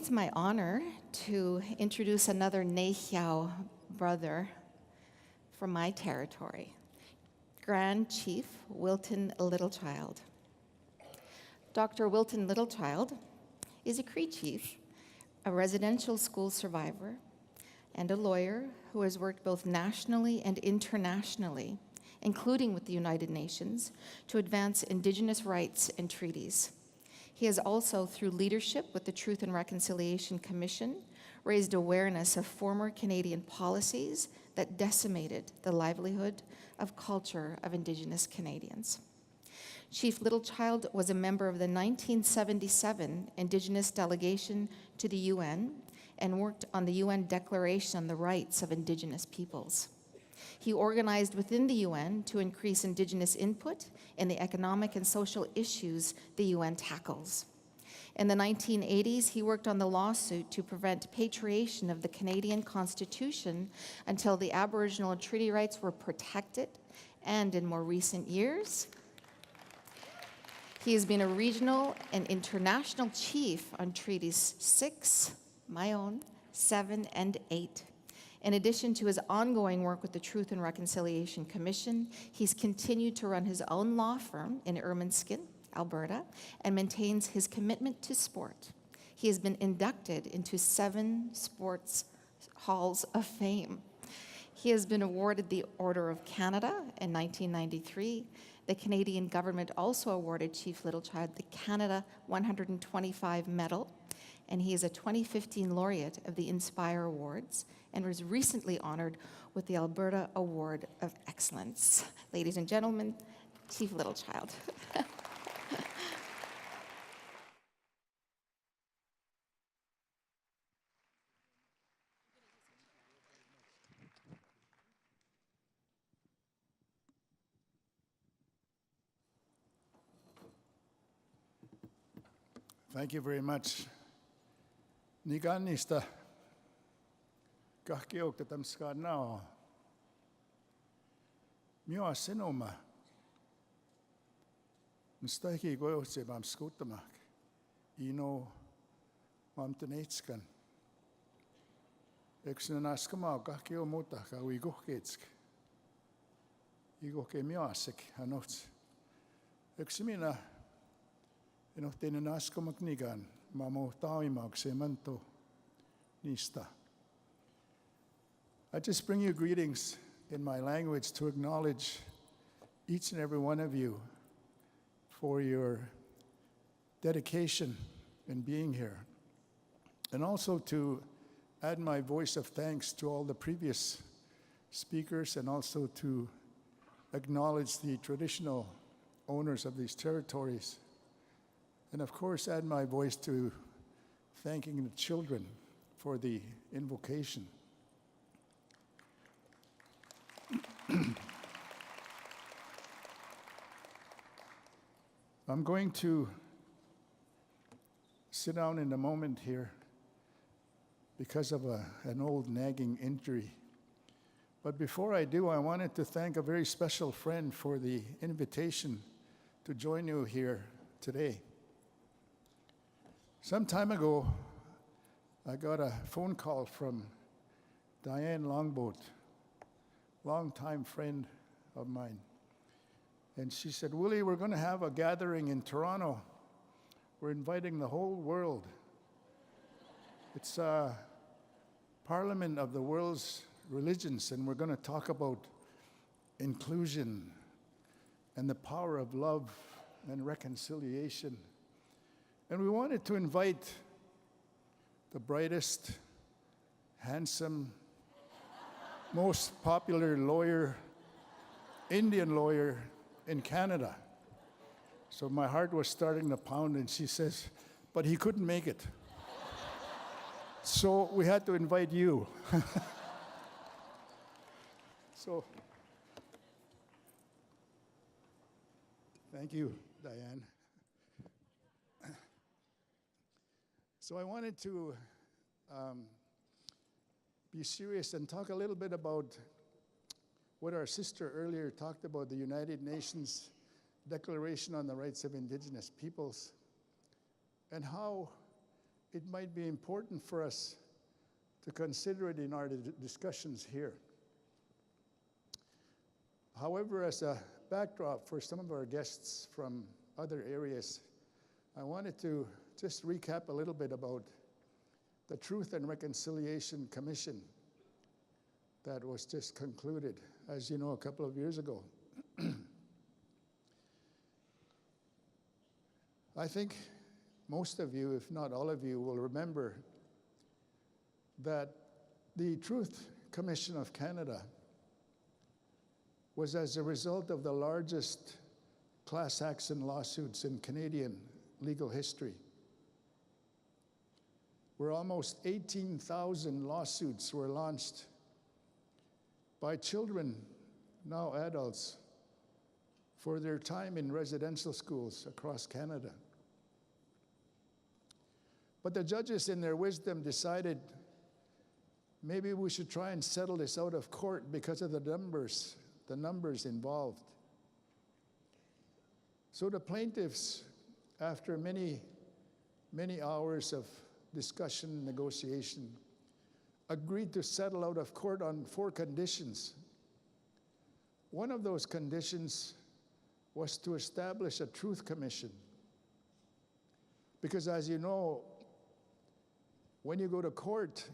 It's my honor to introduce another Nehiao brother from my territory, Grand Chief Wilton Littlechild. Dr. Wilton Littlechild is a Cree chief, a residential school survivor, and a lawyer who has worked both nationally and internationally, including with the United Nations, to advance Indigenous rights and treaties. He has also, through leadership with the Truth and Reconciliation Commission, raised awareness of former Canadian policies that decimated the livelihood of culture of Indigenous Canadians. Chief Littlechild was a member of the 1977 Indigenous delegation to the UN and worked on the UN Declaration on the Rights of Indigenous Peoples. He organized within the UN to increase Indigenous input in the economic and social issues the UN tackles. In the 1980s, he worked on the lawsuit to prevent patriation of the Canadian Constitution until the Aboriginal and treaty rights were protected, and in more recent years, he has been a regional and international chief on Treaties 6, my own, 7, and 8. In addition to his ongoing work with the Truth and Reconciliation Commission, he's continued to run his own law firm in Ermineskin, Alberta, and maintains his commitment to sport. He has been inducted into 7 sports halls of fame. He has been awarded the Order of Canada in 1993. The Canadian government also awarded Chief Littlechild the Canada 125 Medal, and he is a 2015 laureate of the Inspire Awards and was recently honored with the Alberta Award of Excellence. Ladies and gentlemen, Chief Littlechild. Thank you very much. Niganista kahkiokta tamska now. Mio senoma. Nstaki goyotse bam skutamak. Ino mamtenetskan. Eksnaskama kahkio muta ka uigohketsk. Igohke mioasek anots. Eksimina teinen askomak nigan. Mamo taimakseen manto nista. I just bring you greetings in my language to acknowledge each and every one of you for your dedication in being here, and also to add my voice of thanks to all the previous speakers, and also to acknowledge the traditional owners of these territories. And of course, add my voice to thanking the children for the invocation. I'm going to sit down in a moment here because of an old nagging injury. But before I do, I wanted to thank a very special friend for the invitation to join you here today. Some time ago, I got a phone call from Diane Longboat, longtime friend of mine. And she said, Willie, we're going to have a gathering in Toronto. We're inviting the whole world. It's a parliament of the world's religions, and we're going to talk about inclusion and the power of love and reconciliation. And we wanted to invite the brightest, handsome, most popular lawyer, Indian lawyer in Canada. So my heart was starting to pound, and she says, but he couldn't make it. So we had to invite you. So, thank you, Diane. So I wanted to be serious and talk a little bit about what our sister earlier talked about, the United Nations Declaration on the Rights of Indigenous Peoples, and how it might be important for us to consider it in our discussions here. However, as a backdrop for some of our guests from other areas, I wanted to just recap a little bit about the Truth and Reconciliation Commission that was just concluded, as you know, a couple of years ago. I think most of you, if not all of you, will remember that the Truth Commission of Canada was as a result of the largest class action lawsuits in Canadian legal history, where almost 18,000 lawsuits were launched by children, now adults, for their time in residential schools across Canada. But the judges, in their wisdom, decided maybe we should try and settle this out of court because of the numbers involved. So the plaintiffs, after many, many hours of discussion and negotiation, agreed to settle out of court on 4 conditions. One of those conditions was to establish a Truth Commission. Because as you know, when you go to court,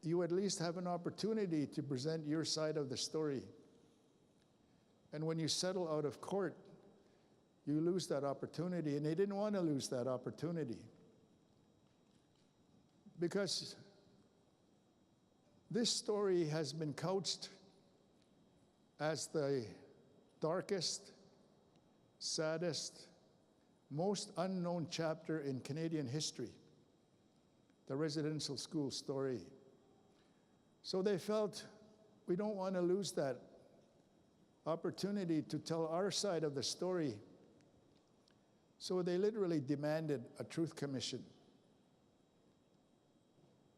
you at least have an opportunity to present your side of the story. And when you settle out of court, you lose that opportunity, and they didn't want to lose that opportunity. Because this story has been couched as the darkest, saddest, most unknown chapter in Canadian history, the residential school story. So they felt, we don't want to lose that opportunity to tell our side of the story. So they literally demanded a Truth Commission.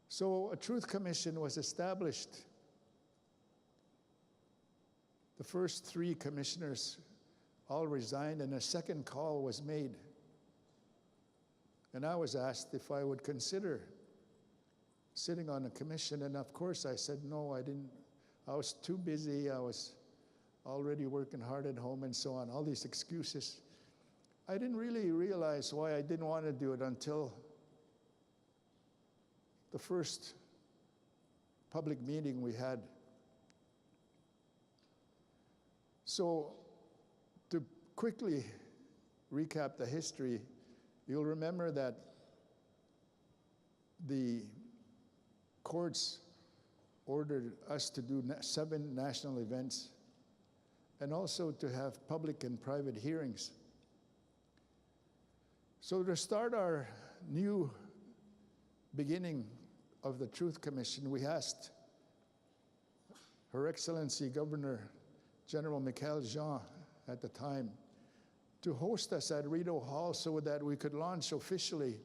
So a Truth Commission was established. The first 3 commissioners all resigned, and a second call was made. And I was asked if I would consider sitting on a commission, and of course I said no, I didn't. I was too busy, I was already working hard at home and so on, all these excuses. I didn't really realize why I didn't want to do it until the first public meeting we had. So to quickly recap the history, you'll remember that the courts ordered us to do 7 national events and also to have public and private hearings. So to start our new beginning of the Truth Commission, we asked Her Excellency Governor General Michael Jean at the time to host us at Rideau Hall so that we could launch officially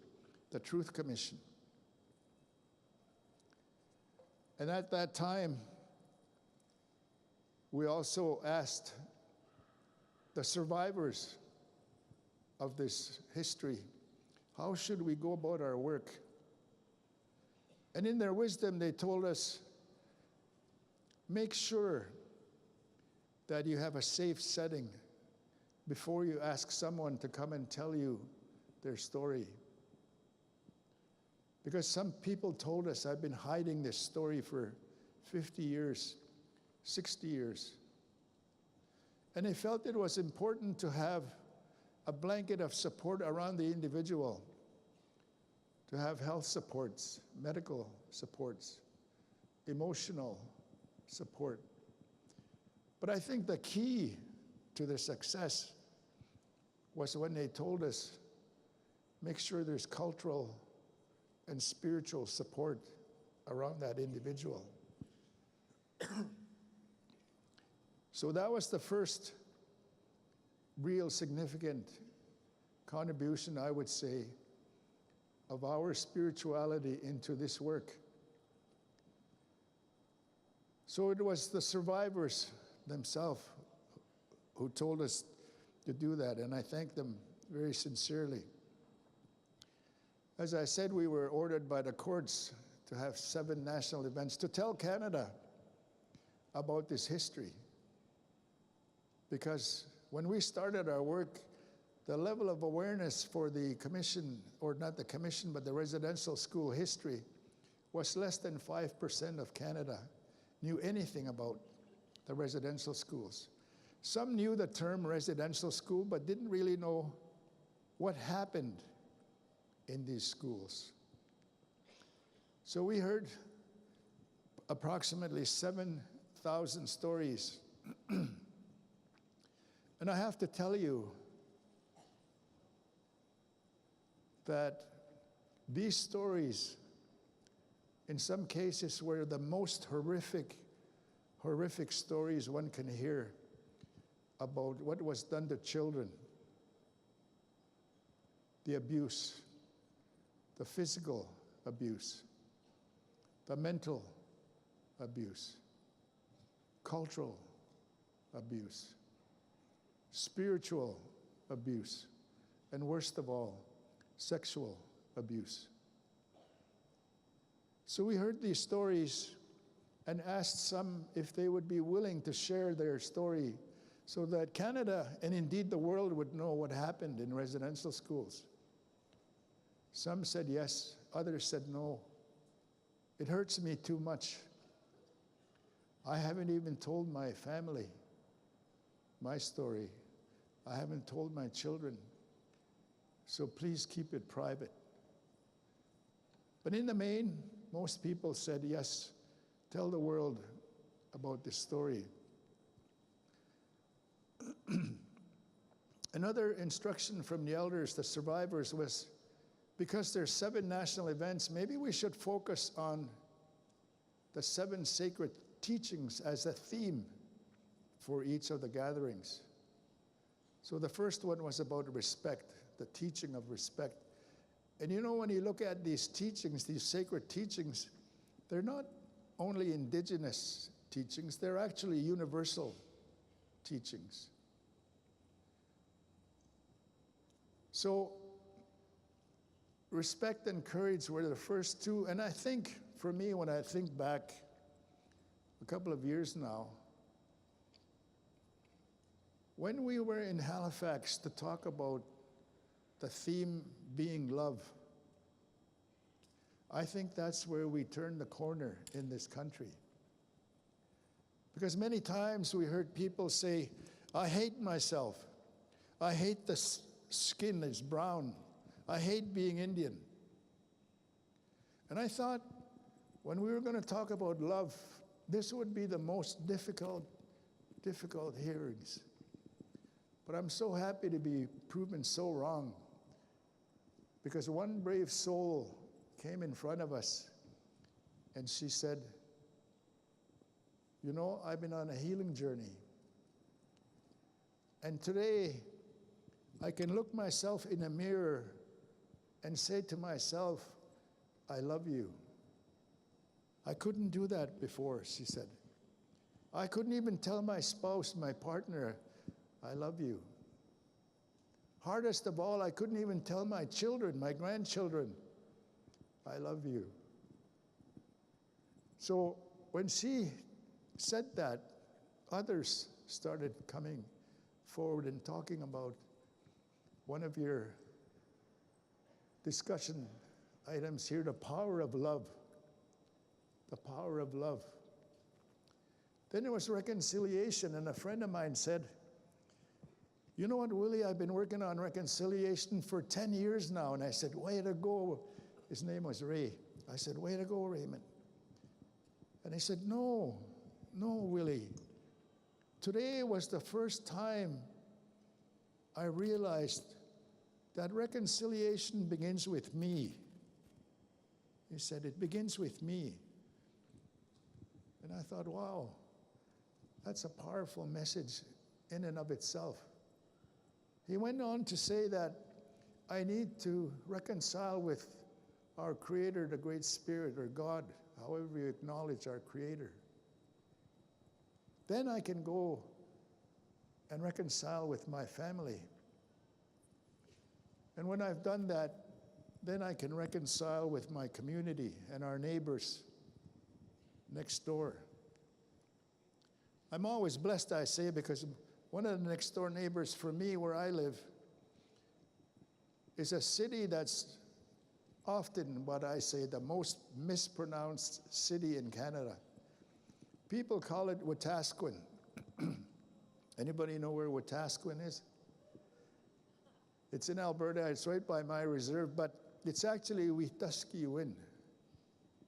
the Truth Commission. And at that time, we also asked the survivors of this history, how should we go about our work? And in their wisdom, they told us, make sure that you have a safe setting before you ask someone to come and tell you their story. Because some people told us, I've been hiding this story for 50 years, 60 years. And they felt it was important to have a blanket of support around the individual, to have health supports, medical supports, emotional support. But I think the key to the success was when they told us, make sure there's cultural and spiritual support around that individual. So that was the first real significant contribution, I would say, of our spirituality into this work. So it was the survivors themselves who told us to do that, and I thank them very sincerely. As I said, we were ordered by the courts to have 7 national events to tell Canada about this history. Because when we started our work, the level of awareness for the commission, or not the commission, but the residential school history, was less than 5% of Canada knew anything about the residential schools. Some knew the term residential school, but didn't really know what happened in these schools. So we heard approximately 7,000 stories. And I have to tell you that these stories, in some cases, were the most horrific stories one can hear about what was done to children. The abuse, the physical abuse, the mental abuse, cultural abuse, spiritual abuse, and worst of all, sexual abuse. So we heard these stories and asked some if they would be willing to share their story so that Canada, and indeed the world, would know what happened in residential schools. Some said yes, others said no. It hurts me too much. I haven't even told my family my story. I haven't told my children. So please keep it private. But in the main, most people said yes, tell the world about this story. Another instruction from the elders, the survivors, was because there's 7 national events, maybe we should focus on the 7 sacred teachings as a theme for each of the gatherings. So the first one was about respect, the teaching of respect. And you know, when you look at these teachings, these sacred teachings, they're not only Indigenous teachings, they're actually universal teachings. So respect and courage were the first 2. And I think, for me, when I think back a couple of years now, when we were in Halifax to talk about the theme being love, I think that's where we turned the corner in this country. Because many times we heard people say, I hate myself. I hate the skin that's brown. I hate being Indian. And I thought, when we were going to talk about love, this would be the most difficult hearings. But I'm so happy to be proven so wrong, because one brave soul came in front of us and she said, you know, I've been on a healing journey. And today, I can look myself in a mirror and say to myself, I love you. I couldn't do that before, she said. I couldn't even tell my spouse, my partner, I love you. Hardest of all, I couldn't even tell my children, my grandchildren, I love you. So when she said that, others started coming forward and talking about one of your discussion items here, the power of love. The power of love. Then there was reconciliation, and a friend of mine said, you know what, Willie, I've been working on reconciliation for 10 years now. And I said, way to go. His name was Ray. I said, way to go, Raymond. And he said, no, Willie. Today was the first time I realized that reconciliation begins with me. He said, it begins with me. And I thought, wow, that's a powerful message in and of itself. He went on to say that I need to reconcile with our Creator, the Great Spirit, or God, however you acknowledge our Creator. Then I can go and reconcile with my family. And when I've done that, then I can reconcile with my community and our neighbors next door. I'm always blessed, I say, because one of the next door neighbors for me where I live is a city that's often what I say the most mispronounced city in Canada. People call it Wetaskiwin. Anybody know where Wetaskiwin is? It's in Alberta. It's right by my reserve, but it's actually Wetaskiwin.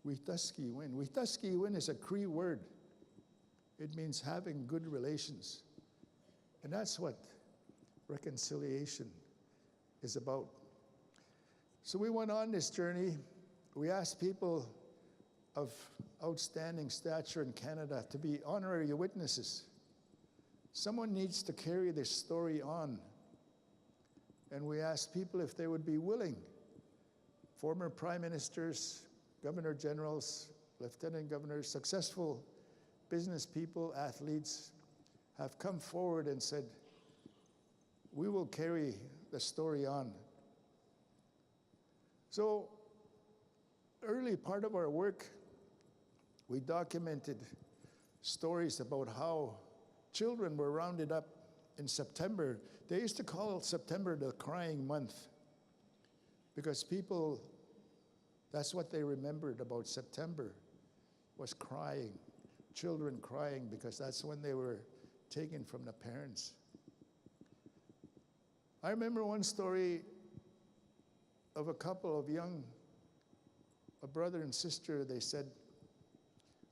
Wetaskiwin. Wetaskiwin is a Cree word. It means having good relations. And that's what reconciliation is about. So we went on this journey. We asked people of outstanding stature in Canada to be honorary witnesses. Someone needs to carry this story on. And we asked people if they would be willing. Former prime ministers, governor generals, lieutenant governors, successful business people, athletes have come forward and said, we will carry the story on. So, early part of our work, we documented stories about how children were rounded up in September. They used to call September the crying month because people, that's what they remembered about September, was crying, children crying, because that's when they were taken from the parents. I remember one story of a couple of a brother and sister. They said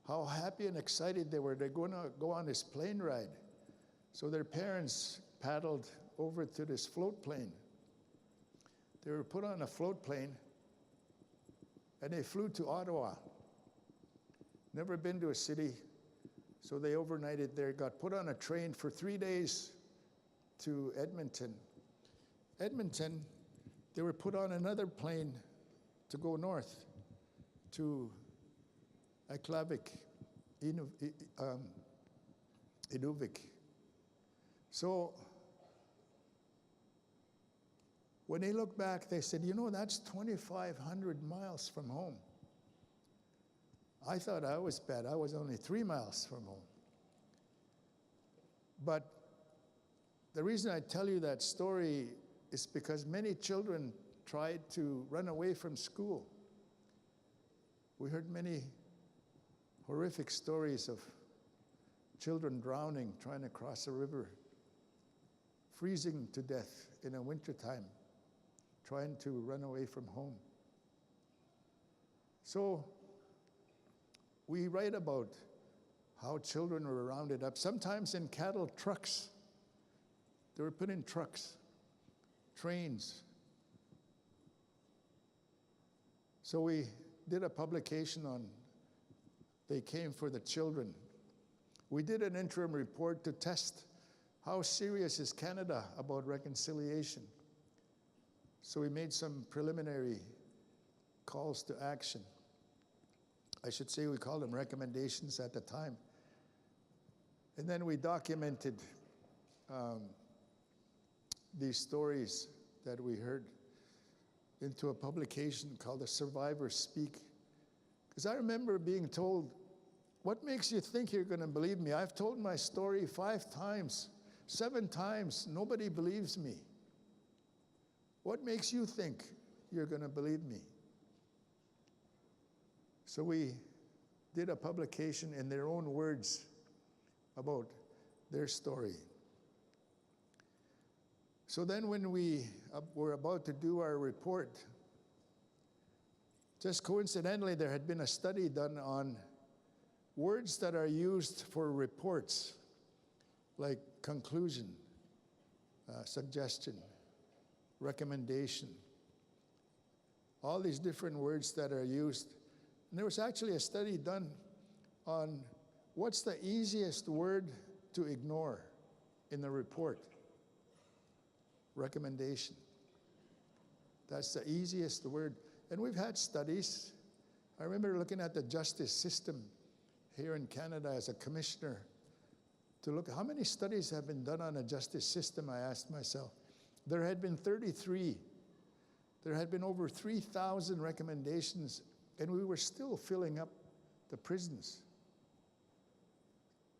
how happy and excited they were. They're going to go on this plane ride. So their parents paddled over to this float plane. They were put on a float plane and they flew to Ottawa. Never been to a city, so they overnighted there, got put on a train for 3 days to Edmonton. Edmonton, they were put on another plane to go north to Aklavik, Inuvik. So when they look back, they said, you know, that's 2,500 miles from home. I thought I was bad. I was only 3 miles from home. But the reason I tell you that story is because many children tried to run away from school. We heard many horrific stories of children drowning, trying to cross a river, freezing to death in a wintertime, trying to run away from home. So we write about how children were rounded up, sometimes in cattle trucks. They were put in trucks, trains. So we did a publication on They Came for the Children. We did an interim report to test how serious is Canada about reconciliation. So we made some preliminary calls to action. I should say we called them recommendations at the time. And then we documented these stories that we heard into a publication called The Survivors Speak. Because I remember being told, what makes you think you're going to believe me? I've told my story 5 times, 7 times. Nobody believes me. What makes you think you're going to believe me? So we did a publication in their own words about their story. So then when we were about to do our report, just coincidentally, there had been a study done on words that are used for reports, like conclusion, suggestion, recommendation, all these different words that are used. And there was actually a study done on what's the easiest word to ignore in the report. Recommendation. That's the easiest word. And we've had studies. I remember looking at the justice system here in Canada as a commissioner to look at how many studies have been done on a justice system, I asked myself. There had been 33. There had been over 3,000 recommendations, and we were still filling up the prisons.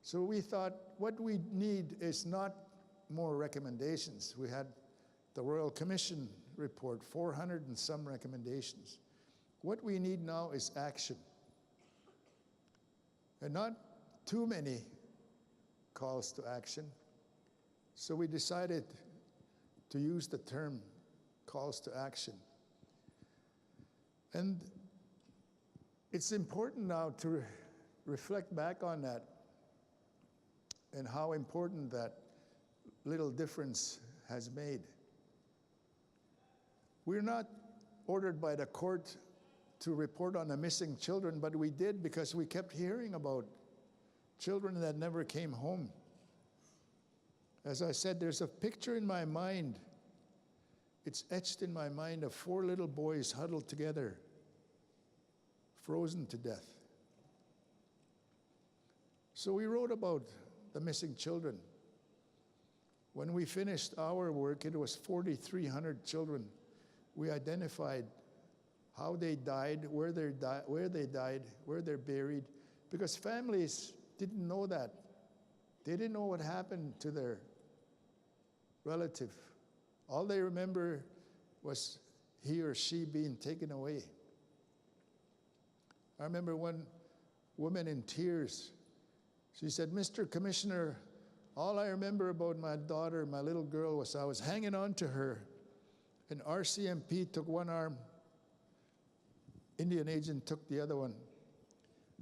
So we thought, what we need is not more recommendations. We had the Royal Commission report, 400 and some recommendations. What we need now is action. And not too many calls to action. So we decided to use the term calls to action. And it's important now to reflect back on that and how important that little difference has made. We're not ordered by the court to report on the missing children, but we did because we kept hearing about children that never came home. As I said, there's a picture in my mind. It's etched in my mind of 4 little boys huddled together, frozen to death. So we wrote about the missing children. When we finished our work, it was 4,300 children. We identified how they died, where they died, where they're buried, because families didn't know that. They didn't know what happened to their relative. All they remember was he or she being taken away. I remember one woman in tears. She said, "Mr. Commissioner, all I remember about my daughter, my little girl, was I was hanging on to her, and RCMP took one arm, Indian agent took the other one.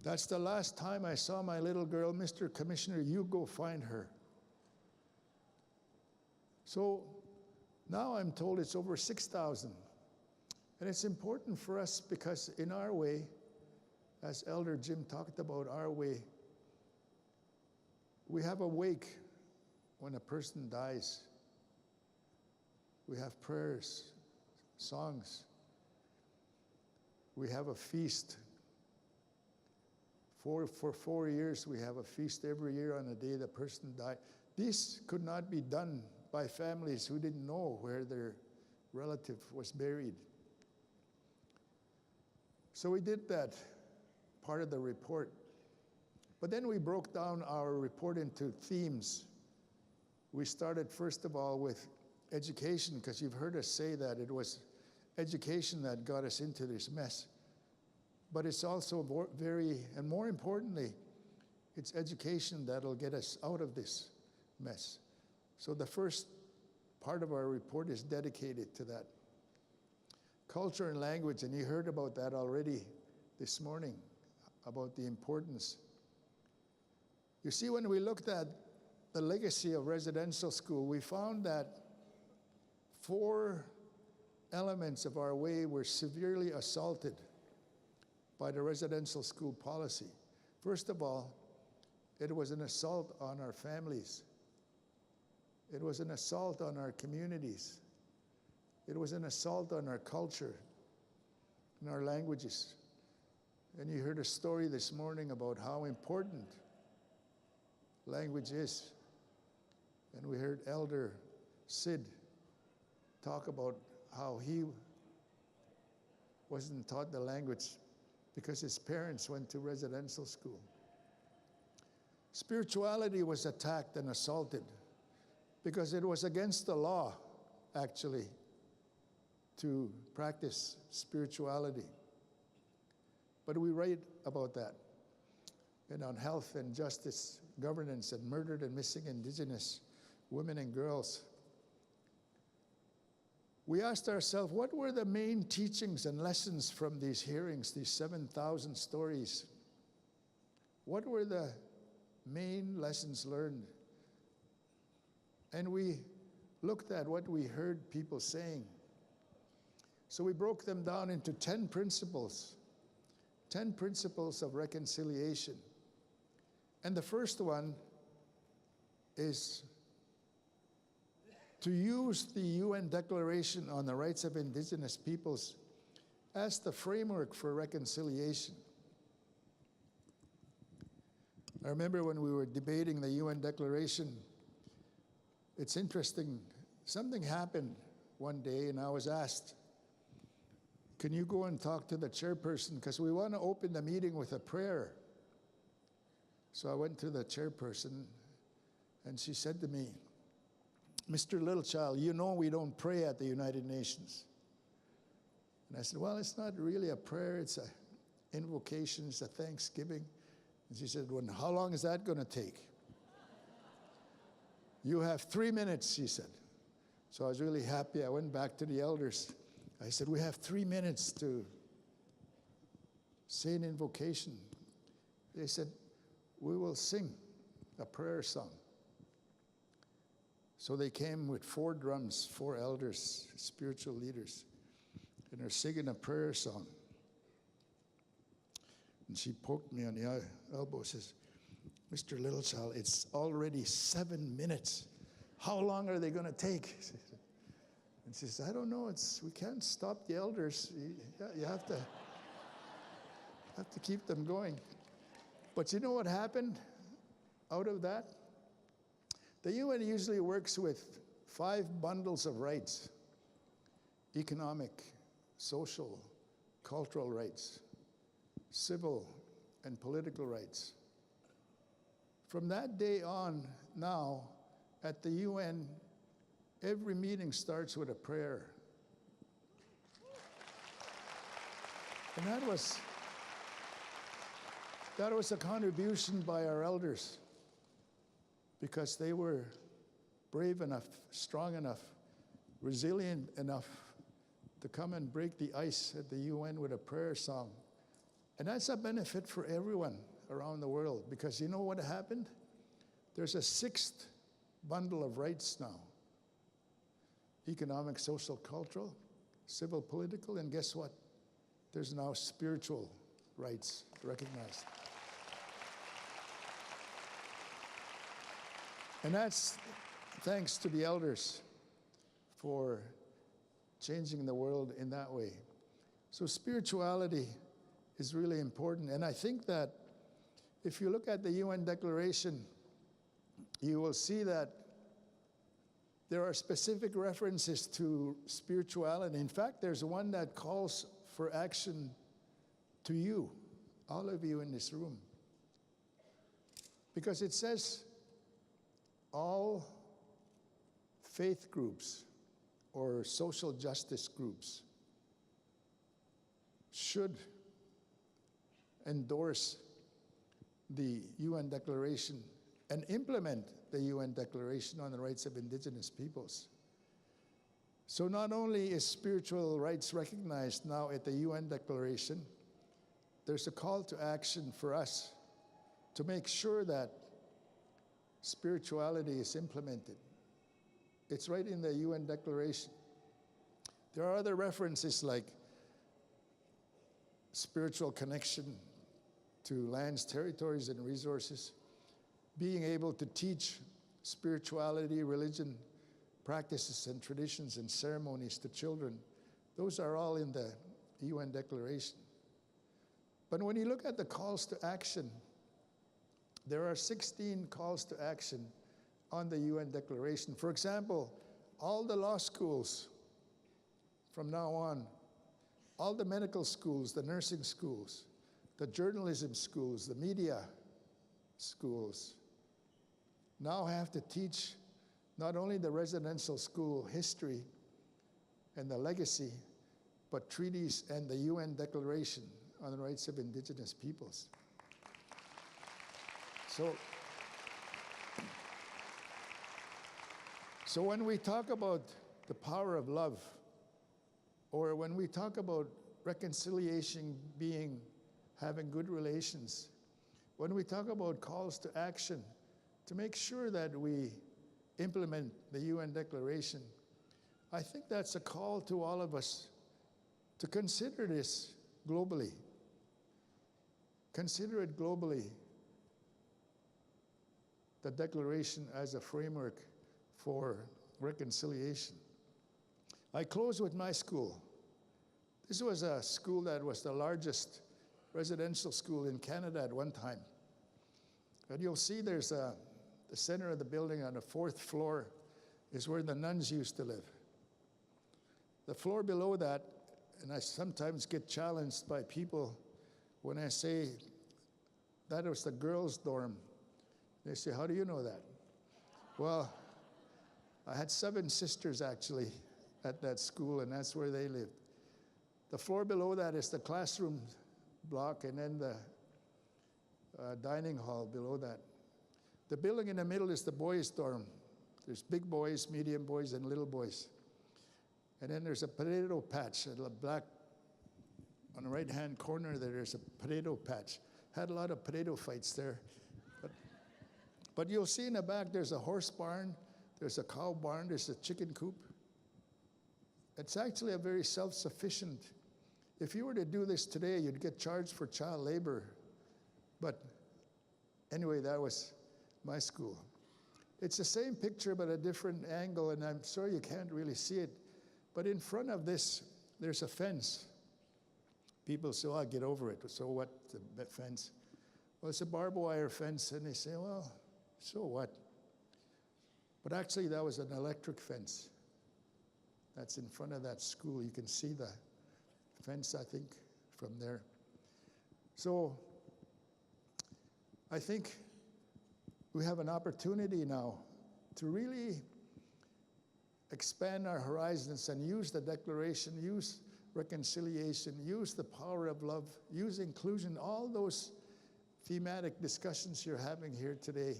That's the last time I saw my little girl. Mr. Commissioner, you go find her." So now I'm told it's over 6,000. And it's important for us because in our way, as Elder Jim talked about our way, we have a wake when a person dies. We have prayers, songs. We have a feast. For 4 years, we have a feast every year on the day the person died. This could not be done by families who didn't know where their relative was buried. So we did that part of the report. But then we broke down our report into themes. We started, first of all, with education, because you've heard us say that it was education that got us into this mess. But it's also more importantly, it's education that'll get us out of this mess. So the first part of our report is dedicated to that. Culture and language, and you heard about that already this morning, about the importance. You see, when we looked at the legacy of residential school, we found that 4 elements of our way were severely assaulted by the residential school policy. First of all, it was an assault on our families. It was an assault on our communities. It was an assault on our culture and our languages. And you heard a story this morning about how important language is. And we heard Elder Sid talk about how he wasn't taught the language because his parents went to residential school. Spirituality was attacked and assaulted because it was against the law, actually, to practice spirituality. But we write about that. And on health and justice, governance, and murdered and missing Indigenous women and girls. We asked ourselves, what were the main teachings and lessons from these hearings, these 7,000 stories? What were the main lessons learned? And we looked at what we heard people saying. So we broke them down into 10 principles of reconciliation. And the first one is to use the UN Declaration on the Rights of Indigenous Peoples as the framework for reconciliation. I remember when we were debating the UN Declaration, it's interesting, something happened one day and I was asked, can you go and talk to the chairperson? Because we want to open the meeting with a prayer. So I went to the chairperson, and she said to me, Mr. Littlechild, you know we don't pray at the United Nations. And I said, well, it's not really a prayer. It's an invocation. It's a thanksgiving. And she said, well, how long is that going to take? You have 3 minutes, she said. So I was really happy. I went back to the elders. I said, we have 3 minutes to say an invocation. They said, we will sing a prayer song. So they came with 4 drums, 4 elders, spiritual leaders, and they're singing a prayer song. And she poked me on the elbow, says, Mr. Littlechild, it's already 7 minutes. How long are they going to take? And she says, I don't know. We can't stop the elders. You have to keep them going. But you know what happened out of that? The UN usually works with 5 bundles of rights: economic, social, cultural rights, civil and political rights. From that day on, now, at the UN, every meeting starts with a prayer. And that was a contribution by our elders, because they were brave enough, strong enough, resilient enough to come and break the ice at the UN with a prayer song. And that's a benefit for everyone around the world, because you know what happened? There's a 6th bundle of rights now: economic, social, cultural, civil, political, and guess what? There's now spiritual rights recognized. And that's thanks to the elders for changing the world in that way. So spirituality is really important. And I think that if you look at the UN Declaration, you will see that there are specific references to spirituality. In fact, there's one that calls for action to you, all of you in this room. Because it says all faith groups or social justice groups should endorse the UN Declaration and implement the UN Declaration on the Rights of Indigenous Peoples. So not only is spiritual rights recognized now at the UN Declaration, there's a call to action for us to make sure that spirituality is implemented. It's right in the UN Declaration. There are other references like spiritual connection to lands, territories, and resources, being able to teach spirituality, religion, practices, and traditions and ceremonies to children. Those are all in the UN Declaration. But when you look at the calls to action, there are 16 calls to action on the UN Declaration. For example, all the law schools from now on, all the medical schools, the nursing schools, the journalism schools, the media schools, now have to teach not only the residential school history and the legacy, but treaties and the UN Declaration on the Rights of Indigenous Peoples. So when we talk about the power of love, or when we talk about reconciliation being having good relations, when we talk about calls to action to make sure that we implement the UN Declaration, I think that's a call to all of us to consider this globally. Consider it globally, the Declaration as a framework for reconciliation. I close with my school. This was a school that was the largest residential school in Canada at one time. And you'll see there's the center of the building on the 4th floor is where the nuns used to live. The floor below that And I sometimes get challenged by people when I say that was the girls' dorm. They say, how do you know that? Well, I had 7 sisters actually at that school, and that's where they lived. The floor below that is the classroom block, and then the dining hall below that. The building in the middle is the boys' dorm. There's big boys, medium boys, and little boys. And then there's a potato patch, a black, on the right-hand corner there's a potato patch. Had a lot of potato fights there. But you'll see in the back there's a horse barn, there's a cow barn, there's a chicken coop. It's actually a very self-sufficient. If you were to do this today, you'd get charged for child labor. But anyway, that was my school. It's the same picture, but a different angle, and I'm sorry you can't really see it. But in front of this, there's a fence. People say, I'll get over it. So what, the fence? Well, it's a barbed wire fence, and they say, well, so what? But actually, that was an electric fence. That's in front of that school. You can see the fence, I think, from there. So I think we have an opportunity now to really expand our horizons and use the declaration, use reconciliation, use the power of love, use inclusion, all those thematic discussions you're having here today,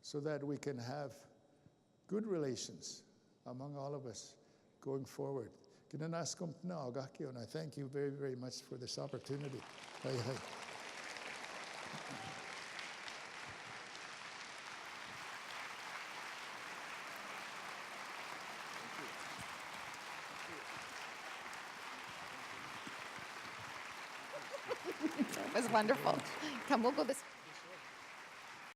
so that we can have good relations among all of us going forward. And I thank you very, very much for this opportunity. Hi, hi. That was wonderful. Come, we'll go this